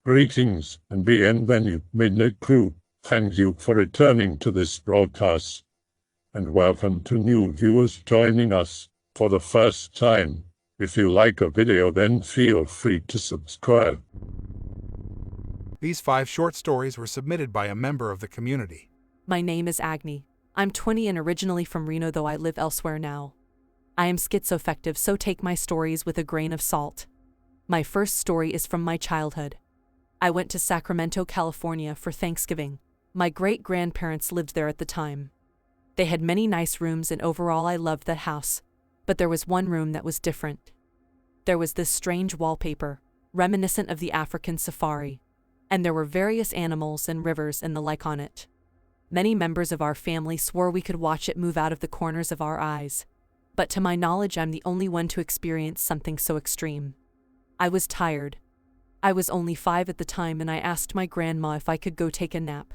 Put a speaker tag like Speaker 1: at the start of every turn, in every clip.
Speaker 1: Greetings and bienvenue, midnight crew. Thank you for returning to this broadcast, and welcome to new viewers joining us for the first time. If you like a video, then feel free to subscribe.
Speaker 2: These 5 short stories were submitted by a member of the community.
Speaker 3: My name is Agni. I'm 20 and originally from Reno, though I live elsewhere now. I am schizoaffective, so take my stories with a grain of salt. My first story is from my childhood. I went to Sacramento, California for Thanksgiving. My great-grandparents lived there at the time. They had many nice rooms and overall I loved that house, but there was one room that was different. There was this strange wallpaper, reminiscent of the African safari, and there were various animals and rivers and the like on it. Many members of our family swore we could watch it move out of the corners of our eyes, but to my knowledge I'm the only one to experience something so extreme. I was tired. I was only 5 at the time and I asked my grandma if I could go take a nap.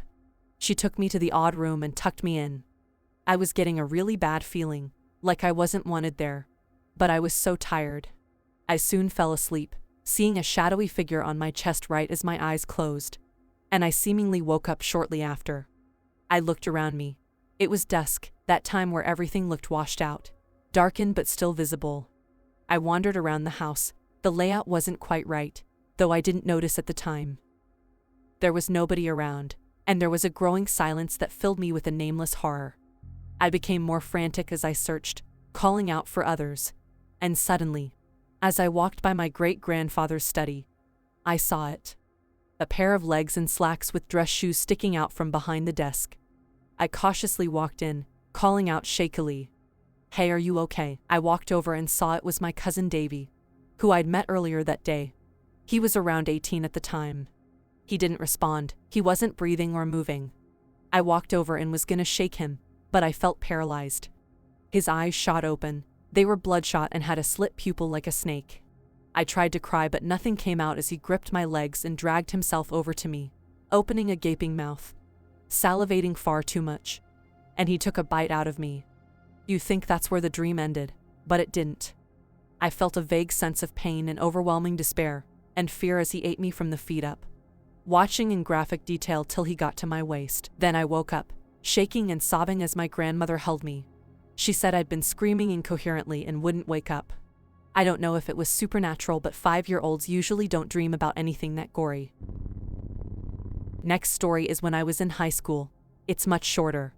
Speaker 3: She took me to the odd room and tucked me in. I was getting a really bad feeling, like I wasn't wanted there, but I was so tired. I soon fell asleep, seeing a shadowy figure on my chest right as my eyes closed, and I seemingly woke up shortly after. I looked around me. It was dusk, that time where everything looked washed out, darkened but still visible. I wandered around the house. The layout wasn't quite right, though I didn't notice at the time. There was nobody around, and there was a growing silence that filled me with a nameless horror. I became more frantic as I searched, calling out for others, and suddenly, as I walked by my great-grandfather's study, I saw it. A pair of legs and slacks with dress shoes sticking out from behind the desk. I cautiously walked in, calling out shakily, "Hey, are you okay?" I walked over and saw it was my cousin Davy, who I'd met earlier that day. He was around 18 at the time. He didn't respond. He wasn't breathing or moving. I walked over and was gonna shake him, but I felt paralyzed. His eyes shot open. They were bloodshot and had a slit pupil like a snake. I tried to cry, but nothing came out as he gripped my legs and dragged himself over to me, opening a gaping mouth, salivating far too much. And he took a bite out of me. You think that's where the dream ended, but it didn't. I felt a vague sense of pain and overwhelming despair and fear as he ate me from the feet up, watching in graphic detail till he got to my waist. Then I woke up, shaking and sobbing as my grandmother held me. She said I'd been screaming incoherently and wouldn't wake up. I don't know if it was supernatural, but 5-year-olds usually don't dream about anything that gory. Next story is when I was in high school. It's much shorter.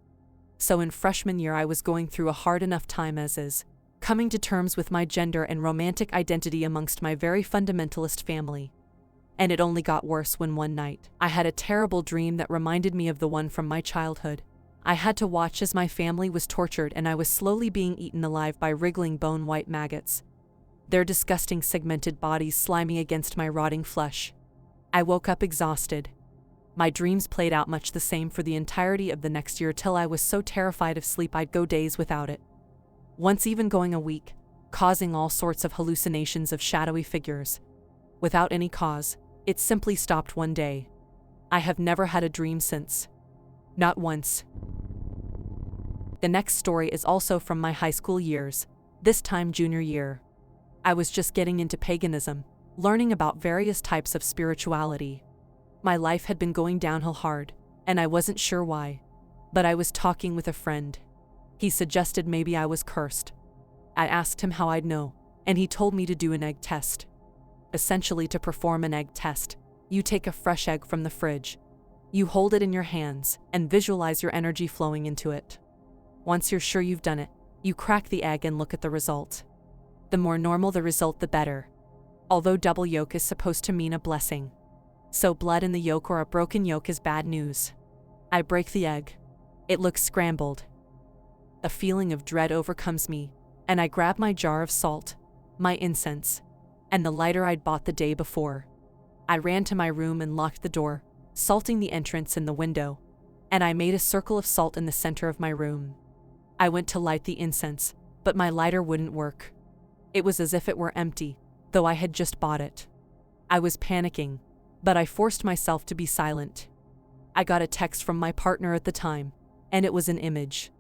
Speaker 3: So in freshman year I was going through a hard enough time as is, coming to terms with my gender and romantic identity amongst my very fundamentalist family. And it only got worse when one night, I had a terrible dream that reminded me of the one from my childhood. I had to watch as my family was tortured and I was slowly being eaten alive by wriggling bone-white maggots, their disgusting segmented bodies slimy against my rotting flesh. I woke up exhausted. My dreams played out much the same for the entirety of the next year till I was so terrified of sleep I'd go days without it. Once even going a week, causing all sorts of hallucinations of shadowy figures. Without any cause, it simply stopped one day. I have never had a dream since. Not once. The next story is also from my high school years, this time junior year. I was just getting into paganism, learning about various types of spirituality. My life had been going downhill hard, and I wasn't sure why. But I was talking with a friend. He suggested maybe I was cursed. I asked him how I'd know, and he told me to do an egg test. Essentially, to perform an egg test, you take a fresh egg from the fridge. You hold it in your hands and visualize your energy flowing into it. Once you're sure you've done it, you crack the egg and look at the result. The more normal the result, the better. Although double yolk is supposed to mean a blessing. So blood in the yolk or a broken yolk is bad news. I break the egg. It looks scrambled. A feeling of dread overcomes me, and I grab my jar of salt, my incense, and the lighter I'd bought the day before. I ran to my room and locked the door, salting the entrance and the window, and I made a circle of salt in the center of my room. I went to light the incense, but my lighter wouldn't work. It was as if it were empty, though I had just bought it. I was panicking, but I forced myself to be silent. I got a text from my partner at the time, and it was an image.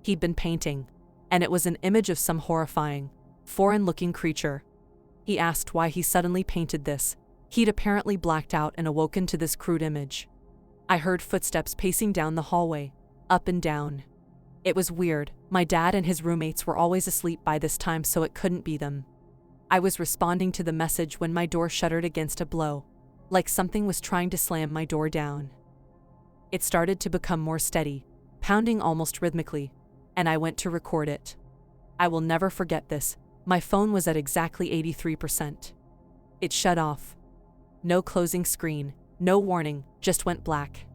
Speaker 3: He'd been painting, and it was an image of some horrifying, foreign-looking creature. He asked why he suddenly painted this, He'd apparently blacked out and awoken to this crude image. I heard footsteps pacing down the hallway, up and down. It was weird. My dad and his roommates were always asleep by this time, so it couldn't be them. I was responding to the message when my door shuddered against a blow, like something was trying to slam my door down. It started to become more steady, pounding almost rhythmically, and I went to record it. I will never forget this. My phone was at exactly 83%. It shut off. No closing screen, no warning, just went black.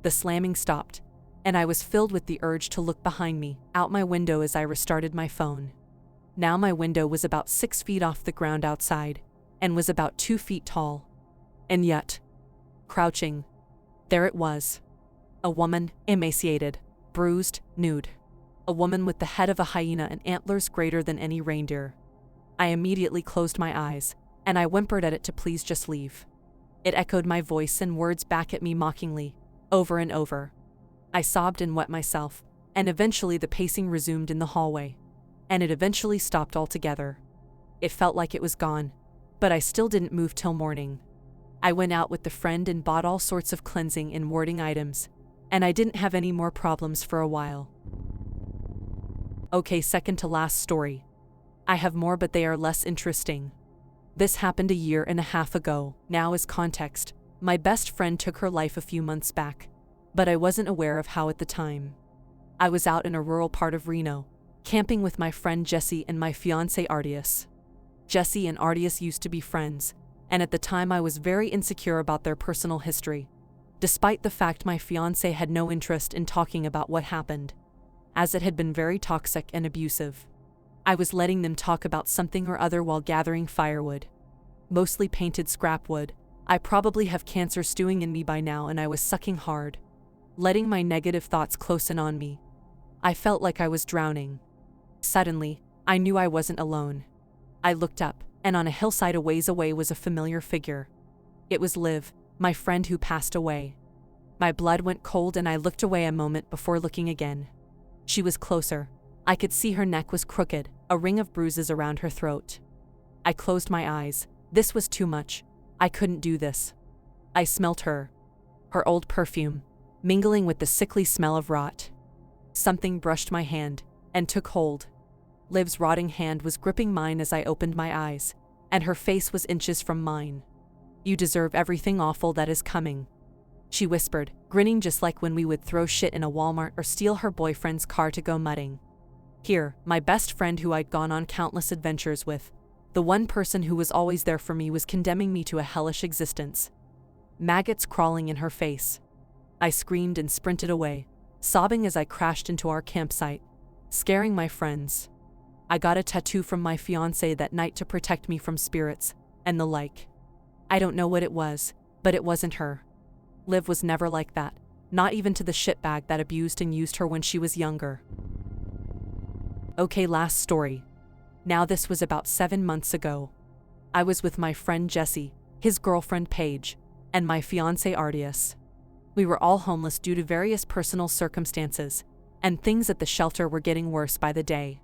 Speaker 3: The slamming stopped, and I was filled with the urge to look behind me, out my window as I restarted my phone. Now my window was about 6 feet off the ground outside, and was about 2 feet tall. And yet, crouching, there it was. A woman, emaciated, bruised, nude. A woman with the head of a hyena and antlers greater than any reindeer. I immediately closed my eyes, and I whimpered at it to please just leave. It echoed my voice and words back at me mockingly, over and over. I sobbed and wet myself, and eventually the pacing resumed in the hallway. And it eventually stopped altogether. It felt like it was gone, but I still didn't move till morning. I went out with the friend and bought all sorts of cleansing and warding items, and I didn't have any more problems for a while. Okay, second to last story. I have more, but they are less interesting. This happened a year and a half ago. Now as context, my best friend took her life a few months back, but I wasn't aware of how at the time. I was out in a rural part of Reno, camping with my friend Jesse and my fiancé Artius. Jesse and Artius used to be friends, and at the time I was very insecure about their personal history, despite the fact my fiancé had no interest in talking about what happened, as it had been very toxic and abusive. I was letting them talk about something or other while gathering firewood. Mostly painted scrap wood. I probably have cancer stewing in me by now, and I was sucking hard, letting my negative thoughts close in on me. I felt like I was drowning. Suddenly, I knew I wasn't alone. I looked up, and on a hillside a ways away was a familiar figure. It was Liv, my friend who passed away. My blood went cold and I looked away a moment before looking again. She was closer. I could see her neck was crooked, a ring of bruises around her throat. I closed my eyes. This was too much. I couldn't do this. I smelt her old perfume, mingling with the sickly smell of rot. Something brushed my hand and took hold. Liv's rotting hand was gripping mine as I opened my eyes, and her face was inches from mine. "You deserve everything awful that is coming," she whispered, grinning just like when we would throw shit in a Walmart or steal her boyfriend's car to go mudding. Here, my best friend who I'd gone on countless adventures with, the one person who was always there for me, was condemning me to a hellish existence. Maggots crawling in her face. I screamed and sprinted away, sobbing as I crashed into our campsite, scaring my friends. I got a tattoo from my fiancé that night to protect me from spirits, and the like. I don't know what it was, but it wasn't her. Liv was never like that, not even to the shitbag that abused and used her when she was younger. Okay, last story. Now this was about 7 months ago. I was with my friend Jesse, his girlfriend Paige, and my fiancé Artius. We were all homeless due to various personal circumstances, and things at the shelter were getting worse by the day.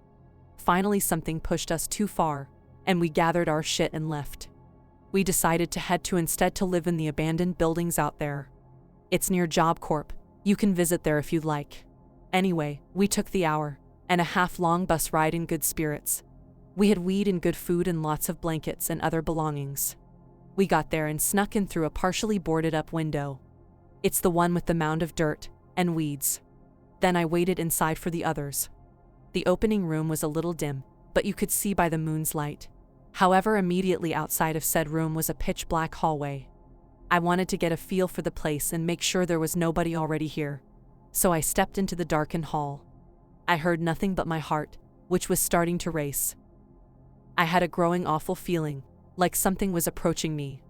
Speaker 3: Finally, something pushed us too far, and we gathered our shit and left. We decided to head to instead to live in the abandoned buildings out there. It's near Job Corp. You can visit there if you'd like. Anyway, we took the hour-and-a-half-long bus ride in good spirits. We had weed and good food and lots of blankets and other belongings. We got there and snuck in through a partially boarded-up window. It's the one with the mound of dirt and weeds. Then I waited inside for the others. The opening room was a little dim, but you could see by the moon's light. However, immediately outside of said room was a pitch-black hallway. I wanted to get a feel for the place and make sure there was nobody already here, so I stepped into the darkened hall. I heard nothing but my heart, which was starting to race. I had a growing awful feeling, like something was approaching me.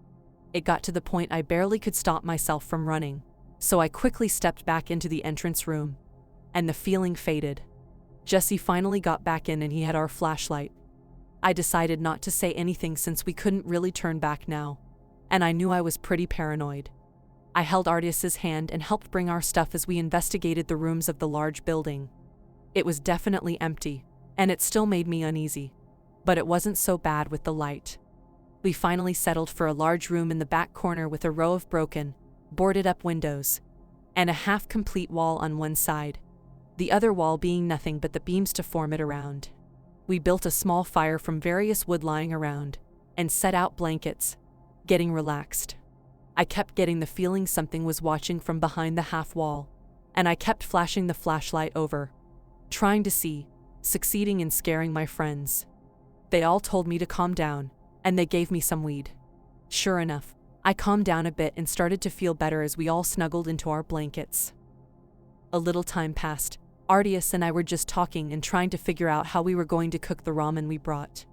Speaker 3: It got to the point I barely could stop myself from running, so I quickly stepped back into the entrance room, and the feeling faded. Jesse finally got back in and he had our flashlight. I decided not to say anything since we couldn't really turn back now, and I knew I was pretty paranoid. I held Artius's hand and helped bring our stuff as we investigated the rooms of the large building. It was definitely empty, and it still made me uneasy, but it wasn't so bad with the light. We finally settled for a large room in the back corner with a row of broken, boarded-up windows, and a half-complete wall on one side, the other wall being nothing but the beams to form it around. We built a small fire from various wood lying around, and set out blankets, getting relaxed. I kept getting the feeling something was watching from behind the half wall, and I kept flashing the flashlight over, trying to see, succeeding in scaring my friends. They all told me to calm down, and they gave me some weed. Sure enough, I calmed down a bit and started to feel better as we all snuggled into our blankets. A little time passed. Artius and I were just talking and trying to figure out how we were going to cook the ramen we brought.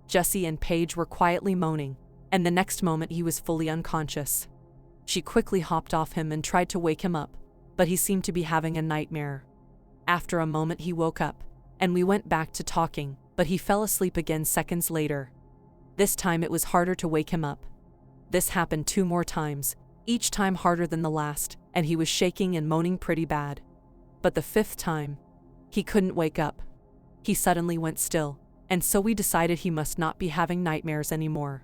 Speaker 3: Jessie and Paige were quietly moaning, and the next moment he was fully unconscious. She quickly hopped off him and tried to wake him up, but he seemed to be having a nightmare. After a moment he woke up, and we went back to talking, but he fell asleep again seconds later. This time it was harder to wake him up. This happened 2 more times, each time harder than the last, and he was shaking and moaning pretty bad. But the 5th time, he couldn't wake up. He suddenly went still, and so we decided he must not be having nightmares anymore.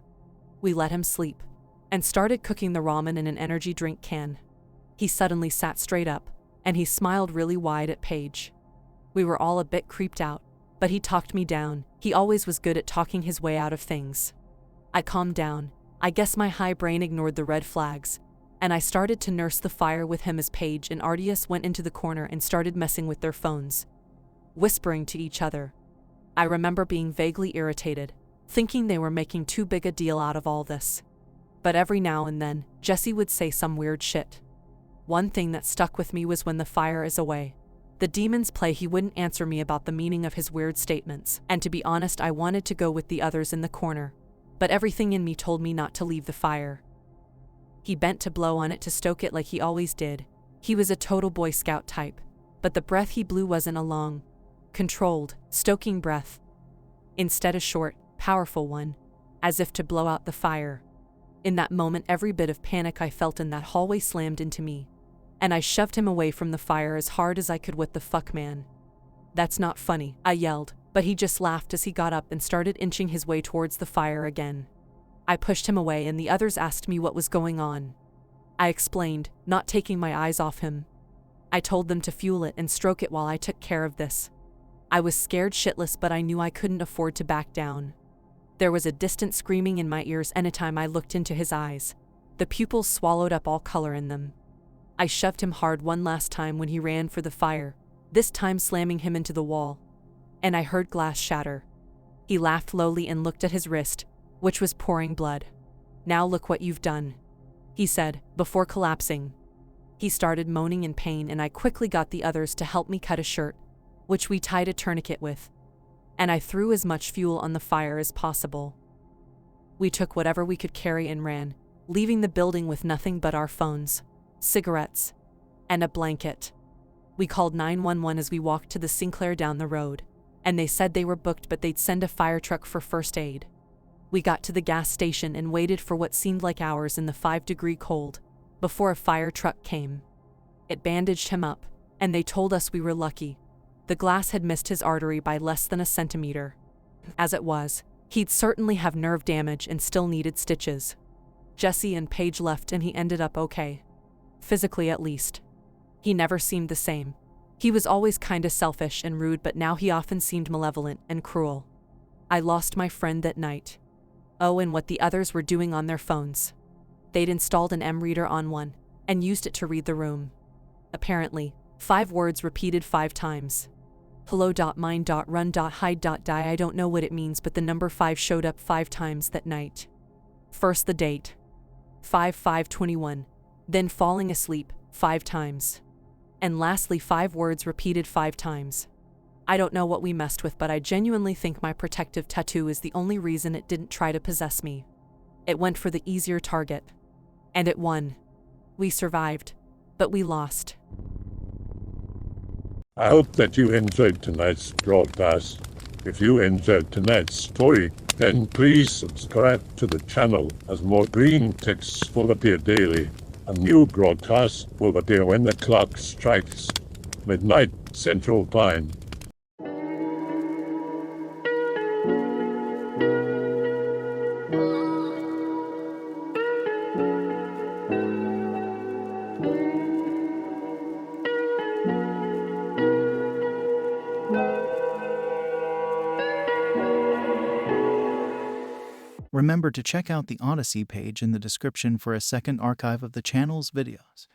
Speaker 3: We let him sleep, and started cooking the ramen in an energy drink can. He suddenly sat straight up, and he smiled really wide at Paige. We were all a bit creeped out, but he talked me down. He always was good at talking his way out of things. I calmed down. I guess my high brain ignored the red flags, and I started to nurse the fire with him as Paige and Artius went into the corner and started messing with their phones, whispering to each other. I remember being vaguely irritated, thinking they were making too big a deal out of all this. But every now and then, Jessie would say some weird shit. One thing that stuck with me was when the fire is away, the demons play, he wouldn't answer me about the meaning of his weird statements, and to be honest I wanted to go with the others in the corner, but everything in me told me not to leave the fire. He bent to blow on it to stoke it like he always did. He was a total Boy Scout type, but the breath he blew wasn't a long, controlled, stoking breath. Instead a short, powerful one, as if to blow out the fire. In that moment every bit of panic I felt in that hallway slammed into me, and I shoved him away from the fire as hard as I could. What the fuck, man? That's not funny, I yelled, but he just laughed as he got up and started inching his way towards the fire again. I pushed him away and the others asked me what was going on. I explained, not taking my eyes off him. I told them to fuel it and stroke it while I took care of this. I was scared shitless, but I knew I couldn't afford to back down. There was a distant screaming in my ears anytime I looked into his eyes. The pupils swallowed up all color in them. I shoved him hard one last time when he ran for the fire, this time slamming him into the wall. And I heard glass shatter. He laughed lowly and looked at his wrist, which was pouring blood. "Now look what you've done," he said, before collapsing. He started moaning in pain and I quickly got the others to help me cut a shirt, which we tied a tourniquet with, and I threw as much fuel on the fire as possible. We took whatever we could carry and ran, leaving the building with nothing but our phones, cigarettes, and a blanket. We called 911 as we walked to the Sinclair down the road, and they said they were booked but they'd send a fire truck for first aid. We got to the gas station and waited for what seemed like hours in the 5-degree cold, before a fire truck came. It bandaged him up, and they told us we were lucky. The glass had missed his artery by less than a centimeter. As it was, he'd certainly have nerve damage and still needed stitches. Jessie and Paige left and he ended up okay. Physically at least. He never seemed the same. He was always kinda selfish and rude, but now he often seemed malevolent and cruel. I lost my friend that night. Oh, and what the others were doing on their phones. They'd installed an M-reader on one, and used it to read the room. Apparently, 5 words repeated 5 times. Hello.mine.run.hide.die. I don't know what it means, but the number 5 showed up 5 times that night. First the date, 5/5/21, then falling asleep, 5 times. And lastly 5 words repeated 5 times. I don't know what we messed with, but I genuinely think my protective tattoo is the only reason it didn't try to possess me. It went for the easier target. And it won. We survived, but we lost.
Speaker 1: I hope that you enjoyed tonight's broadcast. If you enjoyed tonight's story, then please subscribe to the channel, as more green texts will appear daily. A new broadcast will appear when the clock strikes midnight Central Time.
Speaker 4: Remember to check out the Odyssey page in the description for a second archive of the channel's videos.